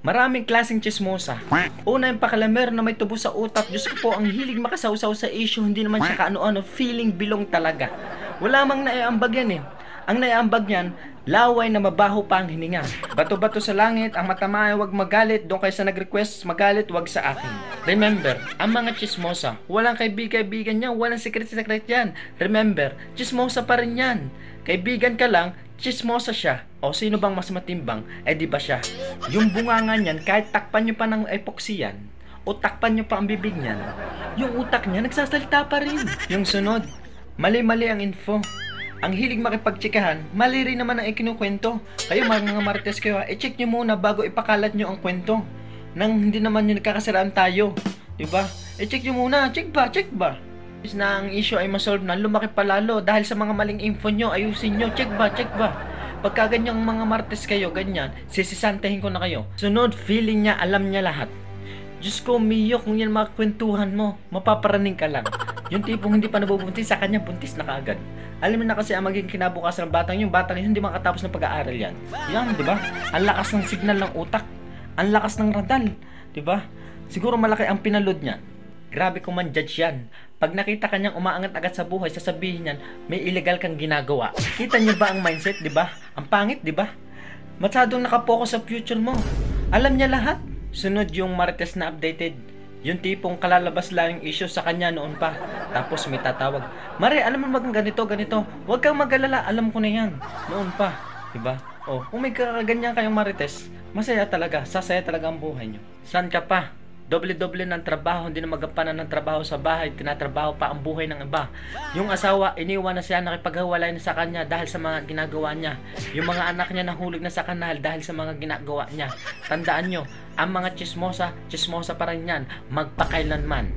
Maraming klaseng chismosa. Una yung pakalamer na may tubo sa utak. Diyos ko po, ang hilig makasawsaw sa issue. Hindi naman siya kaano-ano, feeling bilong talaga. Wala mang naiambag yan eh. Ang naiambag niyan, laway na mabaho pa ang hininga. Bato-bato sa langit, ang matamay wag magalit. Doon kayo sa nag-request, magalit wag sa akin. Remember, ang mga chismosa, walang kaibigan yan, walang secret yan. Remember, chismosa pa rin yan. Kaibigan ka lang, chismosa siya. O sino bang mas matimbang? Eh di ba siya? Yung bunganga niyan, kahit takpan nyo pa ng epoxy yan, o takpan nyo pa ang bibig niyan, yung utak niya nagsasalita pa rin. Yung sunod, mali-mali ang info. Ang hilig makipagtsikahan, mali rin naman ang ikinukwento. Kayo mga marites kayo, i-check nyo muna bago ipakalat nyo ang kwento. Nang hindi naman nyo nagkakasiraan tayo. Diba? I-check nyo muna, check ba? Na ang issue ay masolve na, lumaki pa lalo dahil sa mga maling info nyo, ayusin nyo, check ba? Pagka ganyang mga marites kayo, ganyan, sisisantahin ko na kayo. Sunod, feeling niya, alam niya lahat. Diyos ko, Mio, kung yan mga kwentuhan mo, mapaparaning ka lang. Yung tipong hindi pa nabubuntis, sa kanya buntis na kaagad. Alam mo na kasi ang magiging kinabukasan ng batang yun hindi makatapos ng pag-aaral yan. Yan, di ba? Ang lakas ng signal ng utak. Ang lakas ng radal. Di ba? Siguro malaki ang pinaload niya. Grabe kung man-judge yan. Pag nakita kanyang umaangat agad sa buhay, sasabihin niyan, may illegal kang ginagawa. Kita niyo ba ang mindset, di ba? Ang pangit, di ba? Masyadong nakapokus sa future mo. Alam niya lahat. Sunod yung marites na updated. Yung tipong kalalabas lang yung issue sa kanya noon pa. Tapos may tatawag, Mare, alam mo bagang ganito. Huwag kang mag-alala, alam ko na yan. Noon pa, diba? O, kung may kaganyan kayong marites, masaya talaga, sasaya talaga ang buhay nyo. San ka pa? Doble-doble ng trabaho, hindi na magampanan ng trabaho sa bahay, tinatrabaho pa ang buhay ng iba. Yung asawa, iniwan na siya, nakipaghiwalay na sa kanya dahil sa mga ginagawa niya. Yung mga anak niya nahulog na sa kanal dahil sa mga ginagawa niya. Tandaan nyo, ang mga chismosa pa rin yan, magpakailanman.